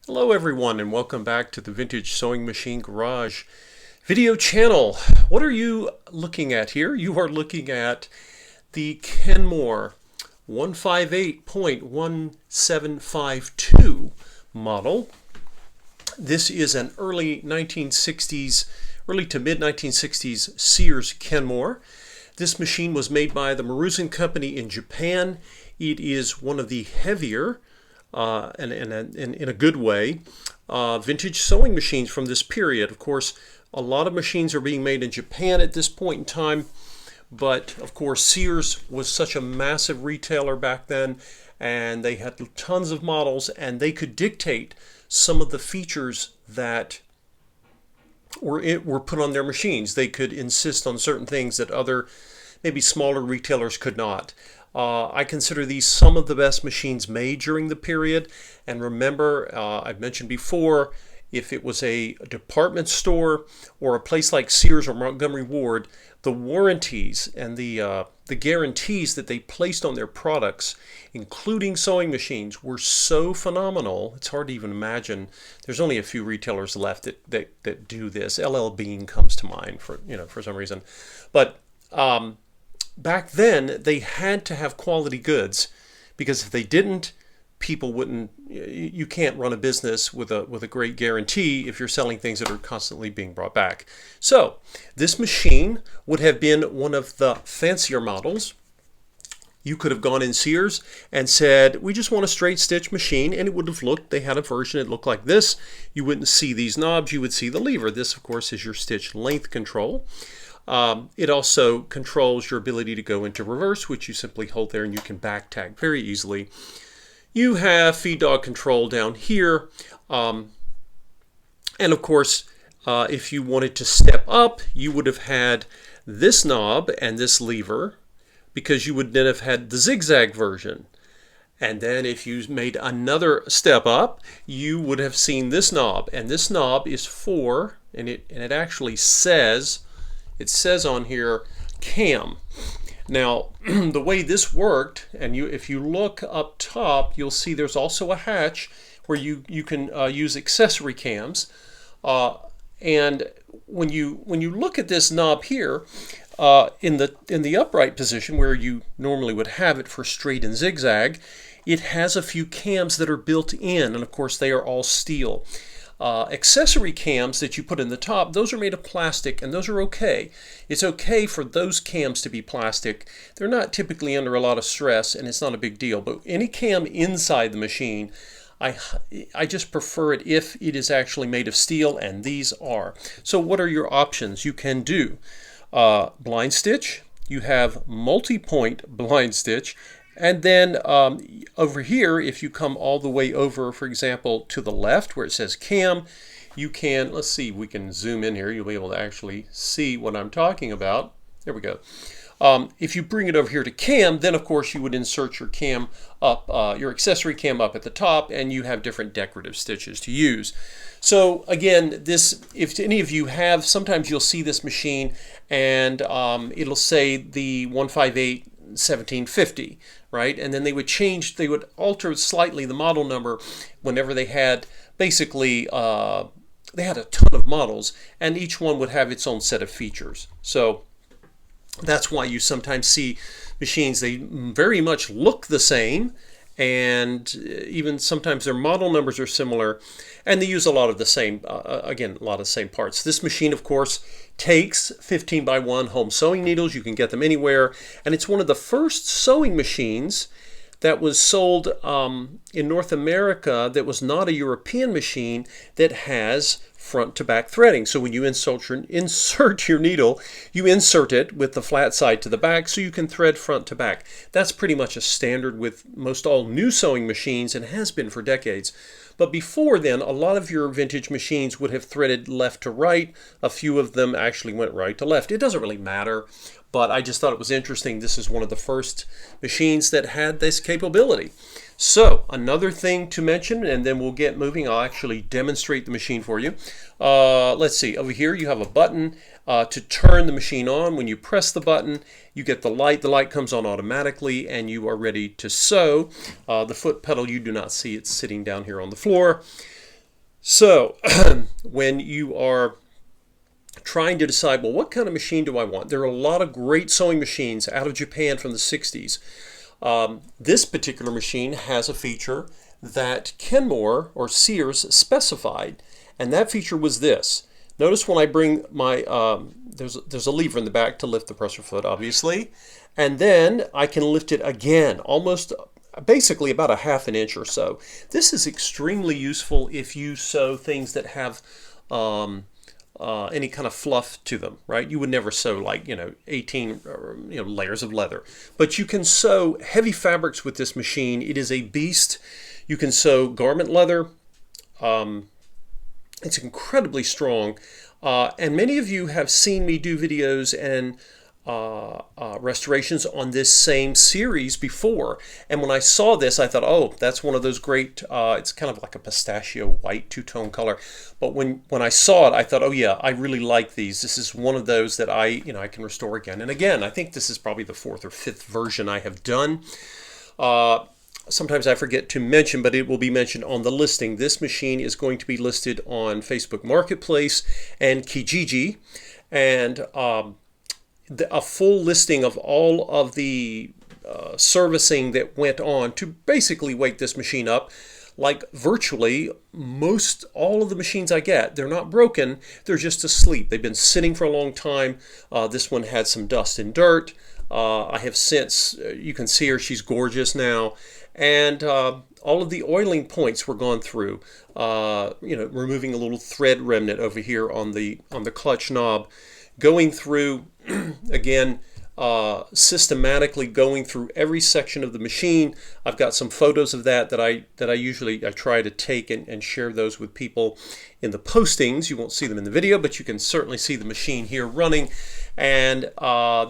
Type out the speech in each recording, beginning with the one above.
Hello everyone and welcome back to the Vintage Sewing Machine Garage video channel. What are you looking at here? You are looking at the Kenmore 158.1752 model. This is an early to mid 1960s Sears Kenmore. This machine was made by the Maruzen Company in Japan. It is one of the heavier and in a good way, vintage sewing machines from this period. Of course, a lot of machines are being made in Japan at this point in time, but of course Sears was such a massive retailer back then, and they had tons of models, and they could dictate some of the features that were put on their machines. They could insist on certain things that other, maybe smaller retailers could not. I consider these some of the best machines made during the period. And remember, I've mentioned before, if it was a department store or a place like Sears or Montgomery Ward, the warranties and the guarantees that they placed on their products, including sewing machines, were so phenomenal. It's hard to even imagine. There's only a few retailers left that do this. LL Bean comes to mind for some reason, but back then they had to have quality goods, because if they didn't, people wouldn't. You can't run a business with a great guarantee if you're selling things that are constantly being brought back. So this machine would have been one of the fancier models. You could have gone in Sears and said, we just want a straight stitch machine, and it would have looked, they had a version that looked like this. You wouldn't see these knobs, you would see the lever. This, of course, is your stitch length control. It also controls your ability to go into reverse, which you simply hold there and you can back tag very easily. You have feed dog control down here. And of course, if you wanted to step up, you would have had this knob and this lever, because you would then have had the zigzag version. And then if you made another step up, you would have seen this knob. And this knob is for, and it actually says, it says on here, cam. Now, the way this worked, and if you look up top, you'll see there's also a hatch where you can use accessory cams. And when you look at this knob here, in the upright position where you normally would have it for straight and zigzag, it has a few cams that are built in, and of course they are all steel. Accessory cams that you put in the top, those are made of plastic, and those are okay. It's okay for those cams to be plastic. They're not typically under a lot of stress, and it's not a big deal. But any cam inside the machine, I just prefer it if it is actually made of steel, and these are. So what are your options? You can do blind stitch. You have multi-point blind stitch. And then over here, if you come all the way over, for example, to the left where it says cam, you can, let's see, we can zoom in here. You'll be able to actually see what I'm talking about. There we go. If you bring it over here to cam, then of course you would insert your cam up, your accessory cam up at the top, and you have different decorative stitches to use. So again, this, if any of you have, sometimes you'll see this machine and it'll say the 158-1750, right? And then they would change, they would alter slightly the model number whenever they had, basically, they had a ton of models, and each one would have its own set of features. So that's why you sometimes see machines, they very much look the same, and even sometimes their model numbers are similar, and they use a lot of the same, again, a lot of the same parts. This machine, of course, takes 15x1 home sewing needles. You can get them anywhere, and it's one of the first sewing machines that was sold in North America that was not a European machine that has front to back threading. So when you insert your needle, you insert it with the flat side to the back so you can thread front to back. That's pretty much a standard with most all new sewing machines, and has been for decades. But before then, a lot of your vintage machines would have threaded left to right. A few of them actually went right to left. It doesn't really matter, but I just thought it was interesting. This is one of the first machines that had this capability. So another thing to mention, and then we'll get moving. I'll actually demonstrate the machine for you. Let's see, over here you have a button to turn the machine on. When you press the button, you get the light. The light comes on automatically and you are ready to sew. The foot pedal, you do not see, it's sitting down here on the floor. So when you are trying to decide, well, what kind of machine do I want? There are a lot of great sewing machines out of Japan from the 60s. This particular machine has a feature that Kenmore or Sears specified, and that feature was this. Notice when I bring my, there's a lever in the back to lift the presser foot, obviously, and then I can lift it again, almost basically about a half an inch or so. This is extremely useful if you sew things that have any kind of fluff to them, right? You would never sew like, 18 layers of leather. But you can sew heavy fabrics with this machine. It is a beast. You can sew garment leather. It's incredibly strong. And many of you have seen me do videos and restorations on this same series before. And when I saw this, I thought, oh, that's one of those great, it's kind of like a pistachio white two-tone color. But when I saw it, I thought, oh yeah, I really like these. This is one of those that I can restore again and again. I think this is probably the 4th or 5th version I have done. Sometimes I forget to mention, but it will be mentioned on the listing. This machine is going to be listed on Facebook Marketplace and Kijiji. And a full listing of all of the servicing that went on to basically wake this machine up. Like virtually most all of the machines I get, they're not broken, they're just asleep. They've been sitting for a long time. This one had some dust and dirt. I have since, you can see her, she's gorgeous now. And all of the oiling points were gone through. Removing a little thread remnant over here on the clutch knob. Going through, again, systematically going through every section of the machine. I've got some photos of that I usually try to take and share those with people in the postings. You won't see them in the video, but you can certainly see the machine here running. And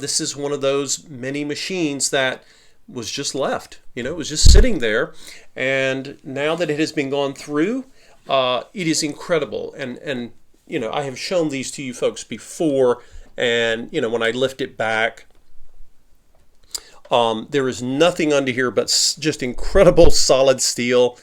this is one of those many machines that was just left. It was just sitting there. And now that it has been gone through, it is incredible. And I have shown these to you folks before, and when I lift it back, there is nothing under here but just incredible solid steel.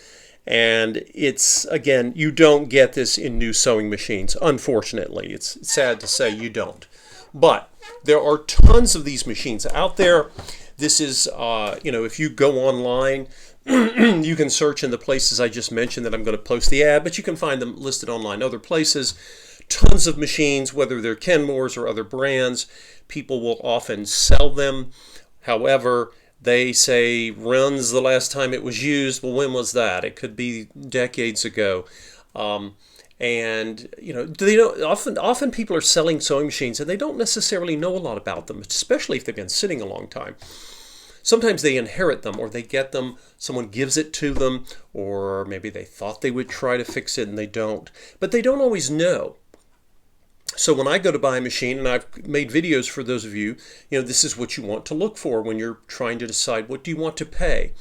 And it's, again, you don't get this in new sewing machines, unfortunately. It's sad to say you don't. But there are tons of these machines out there. This is, if you go online, you can search in the places I just mentioned that I'm going to post the ad, but you can find them listed online other places. Tons of machines, whether they're Kenmore's or other brands. People will often sell them. However, they say, runs the last time it was used. Well, when was that? It could be decades ago. Often people are selling sewing machines and they don't necessarily know a lot about them, especially if they've been sitting a long time. Sometimes they inherit them, or they get them, someone gives it to them, or maybe they thought they would try to fix it and they don't. But they don't always know. So when I go to buy a machine, and I've made videos for those of you, this is what you want to look for when you're trying to decide what do you want to pay.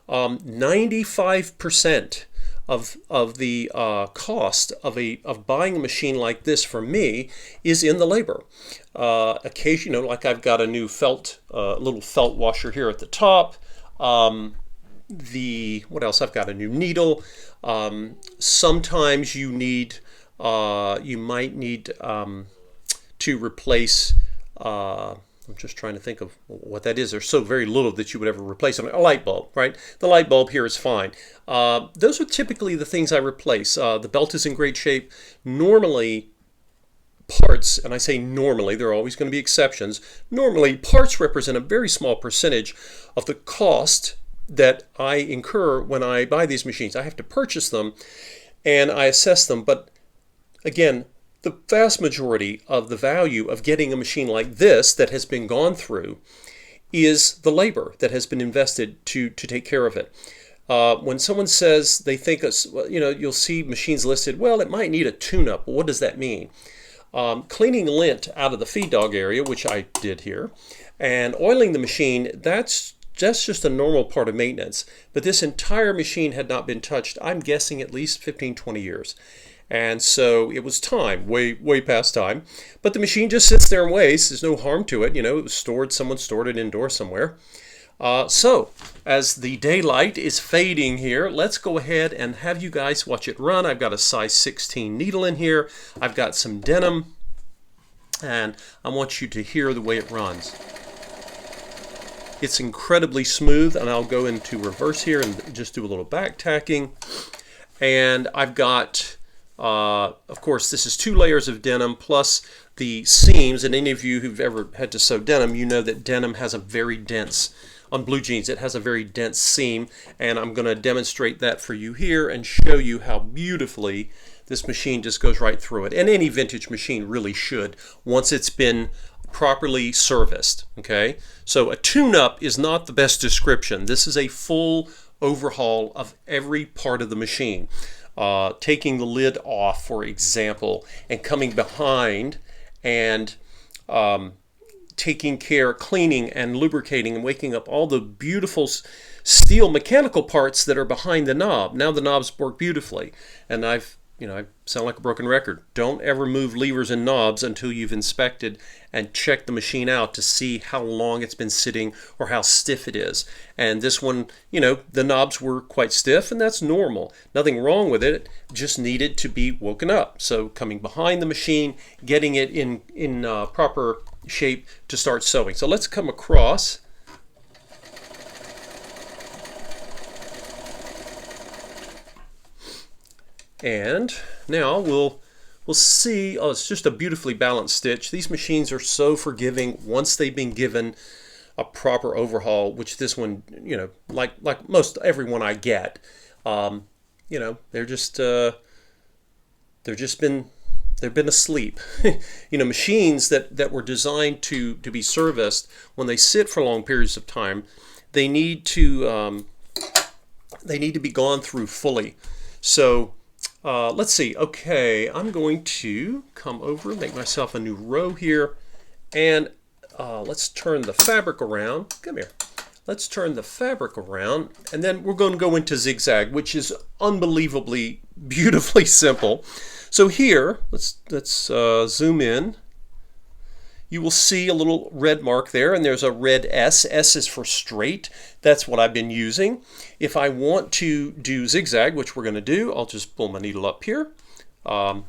95% of the cost of buying a machine like this for me is in the labor. Occasionally, like I've got a new little felt washer here at the top. What else? I've got a new needle. Sometimes you might need to replace. I'm just trying to think of what that is. There's so very little that you would ever replace. A light bulb, right? The light bulb here is fine. Those are typically the things I replace. The belt is in great shape. Normally, parts, and I say normally, there are always going to be exceptions. Normally, parts represent a very small percentage of the cost that I incur when I buy these machines. I have to purchase them and I assess them. But again, the vast majority of the value of getting a machine like this that has been gone through is the labor that has been invested to take care of it. When someone says they think, you'll see machines listed, well, it might need a tune-up. Well, what does that mean? Cleaning lint out of the feed dog area, which I did here, and oiling the machine, that's just a normal part of maintenance. But this entire machine had not been touched, I'm guessing at least 15, 20 years. And so it was time, way past time. But the machine just sits there and waits. There's no harm to it. It was stored, someone stored it indoors somewhere. So, as the daylight is fading here, let's go ahead and have you guys watch it run. I've got a size 16 needle in here. I've got some denim, and I want you to hear the way it runs. It's incredibly smooth, and I'll go into reverse here and just do a little back tacking. And I've got, of course, this is 2 layers of denim plus the seams. And any of you who've ever had to sew denim, you know that denim has a very dense, on blue jeans, it has a very dense seam. And I'm going to demonstrate that for you here and show you how beautifully this machine just goes right through it. And any vintage machine really should, once it's been properly serviced. Okay, so a tune-up is not the best description. This is a full overhaul of every part of the machine. Taking the lid off, for example, and coming behind and taking care, cleaning and lubricating and waking up all the beautiful steel mechanical parts that are behind the knob. Now the knobs work beautifully, and I sound like a broken record. Don't ever move levers and knobs until you've inspected and checked the machine out to see how long it's been sitting or how stiff it is. And this one, the knobs were quite stiff, and that's normal. Nothing wrong with it, just needed to be woken up. So coming behind the machine, getting it in proper shape to start sewing. So let's come across. And now we'll see. Oh, it's just a beautifully balanced stitch. These machines are so forgiving once they've been given a proper overhaul, which this one, like most everyone I get, they've been asleep. Machines that were designed to be serviced, when they sit for long periods of time, they need to be gone through fully. So let's see. Okay, I'm going to come over, make myself a new row here, and let's turn the fabric around. Come here. Let's turn the fabric around, and then we're going to go into zigzag, which is unbelievably beautifully simple. So here, let's zoom in. You will see a little red mark there, and there's a red S. S is for straight. That's what I've been using. If I want to do zigzag, which we're going to do, I'll just pull my needle up here. So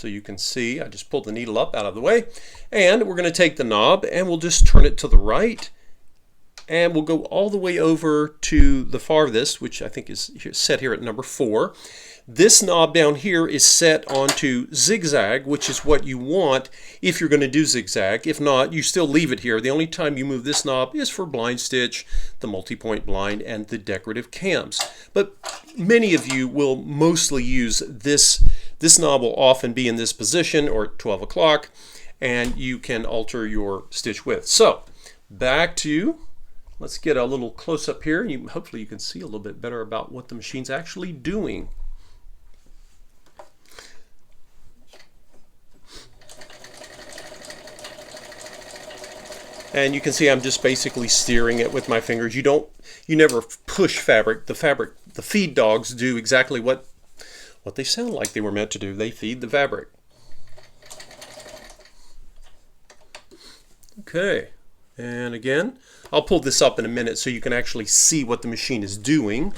you can see I just pulled the needle up out of the way. And we're going to take the knob, and we'll just turn it to the right. And we'll go all the way over to the farthest, which I think is set here at number 4. This knob down here is set onto zigzag, which is what you want if you're going to do zigzag. If not, you still leave it here. The only time you move this knob is for blind stitch, the multi-point blind, and the decorative cams. But many of you will mostly use this. This knob will often be in this position or at 12 o'clock, and you can alter your stitch width. So back to, let's get a little close up here. Hopefully you can see a little bit better about what the machine's actually doing. And you can see I'm just basically steering it with my fingers. You never push fabric. The feed dogs do exactly what they sound like they were meant to do. They feed the fabric. Okay, and again, I'll pull this up in a minute so you can actually see what the machine is doing.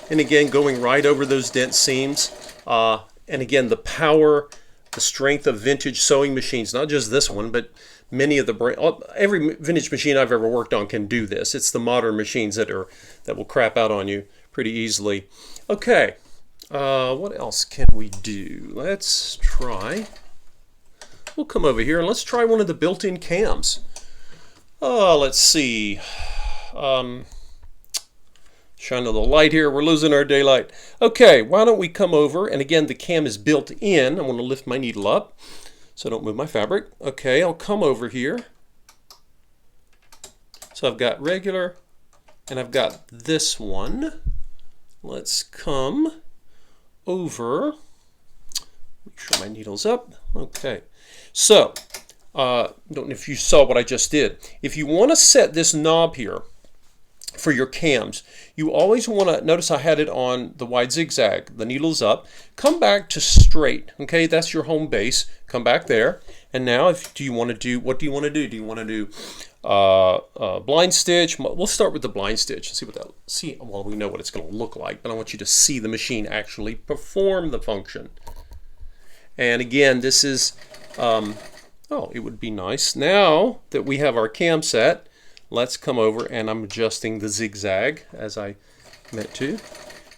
And again, going right over those dense seams. And again, the power, the strength of vintage sewing machines, not just this one, but many of every vintage machine I've ever worked on can do this. It's the modern machines that will crap out on you pretty easily. Okay, what else can we do? Let's try. We'll come over here and let's try one of the built-in cams. Let's see. Shine a little light here. We're losing our daylight. Okay, why don't we come over, and again, the cam is built in. I'm going to lift my needle up so I don't move my fabric. Okay, I'll come over here. So I've got regular, and I've got this one. Let's come over. Make sure my needle's up. Okay, so don't know if you saw what I just did. If you want to set this knob here for your cams. You always want to, notice I had it on the wide zigzag. The needle's up. Come back to straight, okay? That's your home base. Come back there. And now, what do you want to do? Do you want to do blind stitch? We'll start with the blind stitch and see well, we know what it's going to look like, but I want you to see the machine actually perform the function. And again, this is, it would be nice. Now that we have our cam set, let's come over, and I'm adjusting the zigzag as I meant to.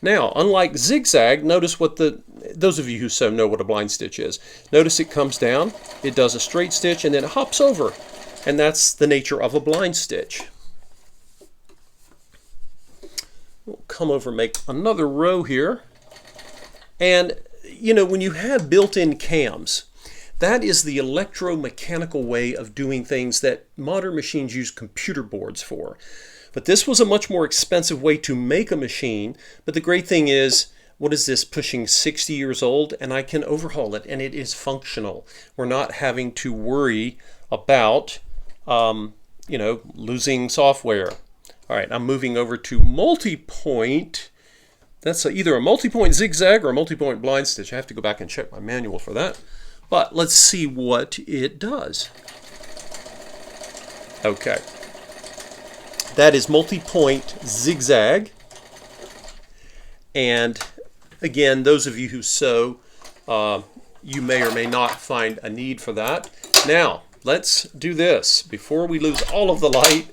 Now, unlike zigzag, notice what those of you who sew know what a blind stitch is. Notice it comes down, it does a straight stitch, and then it hops over. And that's the nature of a blind stitch. We'll come over and make another row here. And, when you have built-in cams, that is the electromechanical way of doing things that modern machines use computer boards for. But this was a much more expensive way to make a machine. But the great thing is, what is this, pushing 60 years old? And I can overhaul it, and it is functional. We're not having to worry about, losing software. All right, I'm moving over to multi-point. That's either a multi-point zigzag or a multi-point blind stitch. I have to go back and check my manual for that. But let's see what it does. Okay. That is multi-point zigzag. And again, those of you who sew, you may or may not find a need for that. Now, let's do this. Before we lose all of the light,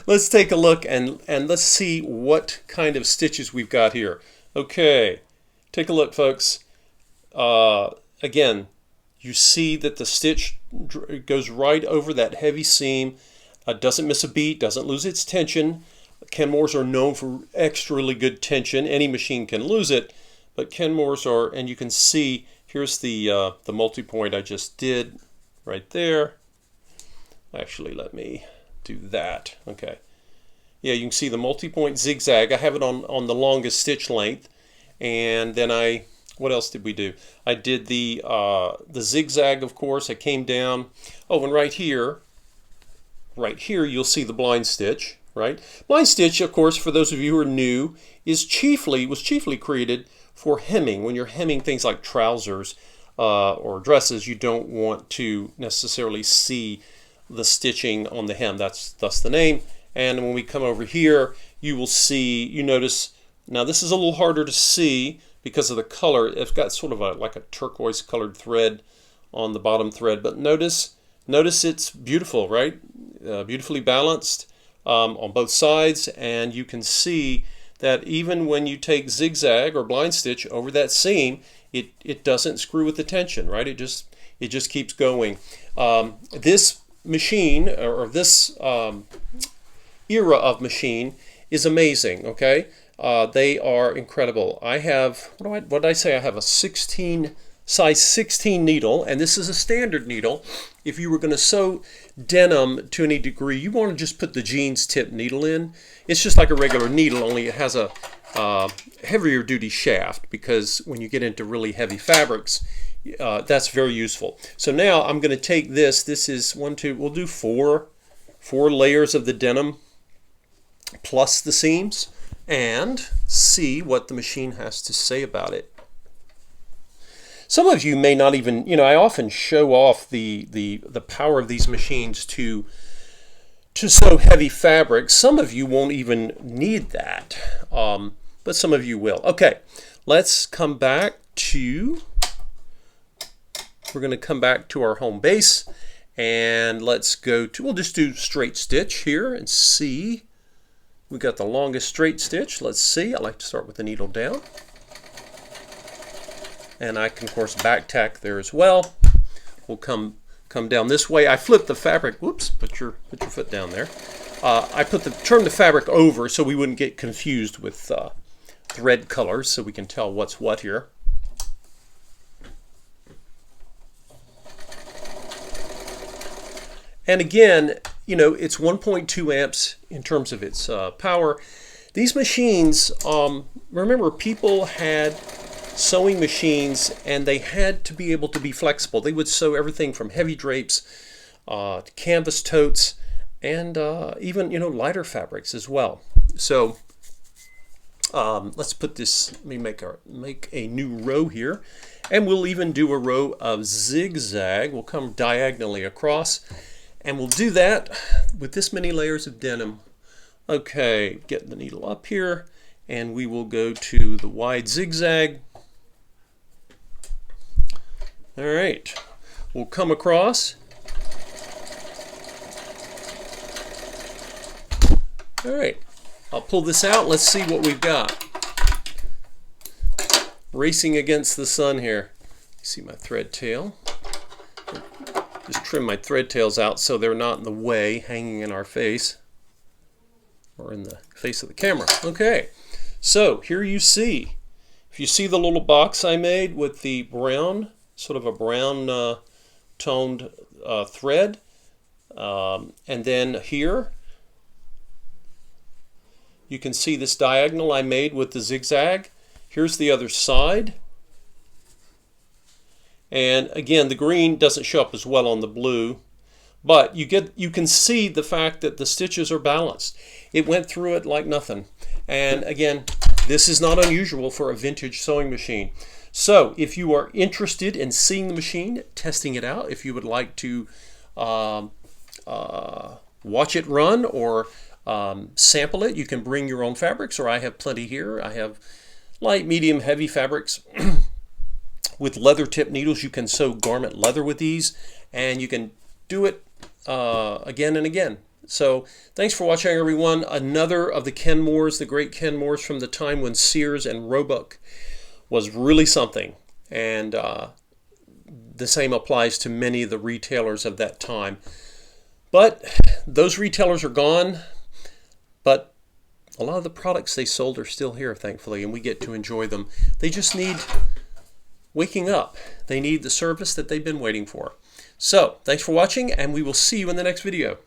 let's take a look and let's see what kind of stitches we've got here. Okay, take a look, folks. Again, you see that the stitch goes right over that heavy seam, doesn't miss a beat, doesn't lose its tension. Kenmores are known for extremely good tension. Any machine can lose it, but Kenmores are, and you can see, here's the multi-point I just did right there. Actually, let me do that. Okay. Yeah, you can see the multi-point zigzag. I have it on the longest stitch length, and then what else did we do? I did the zigzag, of course. I came down. Oh, and right here you'll see the blind stitch, right? Blind stitch, of course, for those of you who are new, was chiefly created for hemming. When you're hemming things like trousers or dresses, you don't want to necessarily see the stitching on the hem. That's thus the name. And when we come over here, you notice, now this is a little harder to see because of the color. It's got sort of like a turquoise colored thread on the bottom thread, but notice it's beautiful, right? Beautifully balanced on both sides, and you can see that even when you take zigzag or blind stitch over that seam, it doesn't screw with the tension, right? It just keeps going. This machine, or this era of machine, is amazing. Okay, they are incredible. I have, what did I say? I have a size 16 needle, and this is a standard needle. If you were going to sew denim to any degree, you want to just put the jeans tip needle in. It's just like a regular needle, only it has a heavier duty shaft, because when you get into really heavy fabrics, that's very useful. So now I'm going to take this is we'll do four layers of the denim plus the seams, and see what the machine has to say about it. Some of you may not even, I often show off the power of these machines to sew heavy fabric. Some of you won't even need that, but some of you will. Okay, let's come back to, we're going to come back to our home base, and let's go to, we'll just do straight stitch here and see. We got the longest straight stitch. Let's see. I like to start with the needle down. And I can, of course, back tack there as well. We'll come down this way. I flipped the fabric. Whoops! Put your foot down there. I turned the fabric over so we wouldn't get confused with thread colors, so we can tell what's what here. And again, it's 1.2 amps in terms of its power. These machines, remember, people had sewing machines, and they had to be able to be flexible. They would sew everything from heavy drapes to canvas totes, and even, you know, lighter fabrics as well. So let's put this, let me make a new row here, and we'll even do a row of zigzag. We'll come diagonally across, and we'll do that with this many layers of denim. Okay, get the needle up here, and we will go to the wide zigzag. All right, we'll come across. All right, I'll pull this out. Let's see what we've got. Racing against the sun here. You see my thread tail. Just trim my thread tails out so they're not in the way, hanging in our face or in the face of the camera. Okay, so here you see, if you see the little box I made with the brown, sort of a brown toned thread, and then here you can see this diagonal I made with the zigzag. Here's the other side. And again, the green doesn't show up as well on the blue, but you can see the fact that the stitches are balanced. It went through it like nothing. And again, this is not unusual for a vintage sewing machine. So if you are interested in seeing the machine, testing it out, if you would like to watch it run or sample it, you can bring your own fabrics, or I have plenty here. I have light, medium, heavy fabrics. With leather tip needles, you can sew garment leather with these, and you can do it again and again. So thanks for watching, everyone. Another of the Kenmores, the great Kenmores from the time when Sears and Roebuck was really something. And the same applies to many of the retailers of that time. But those retailers are gone, but a lot of the products they sold are still here, thankfully, and we get to enjoy them. They just need waking up. They need the service that they've been waiting for. So, thanks for watching, and we will see you in the next video.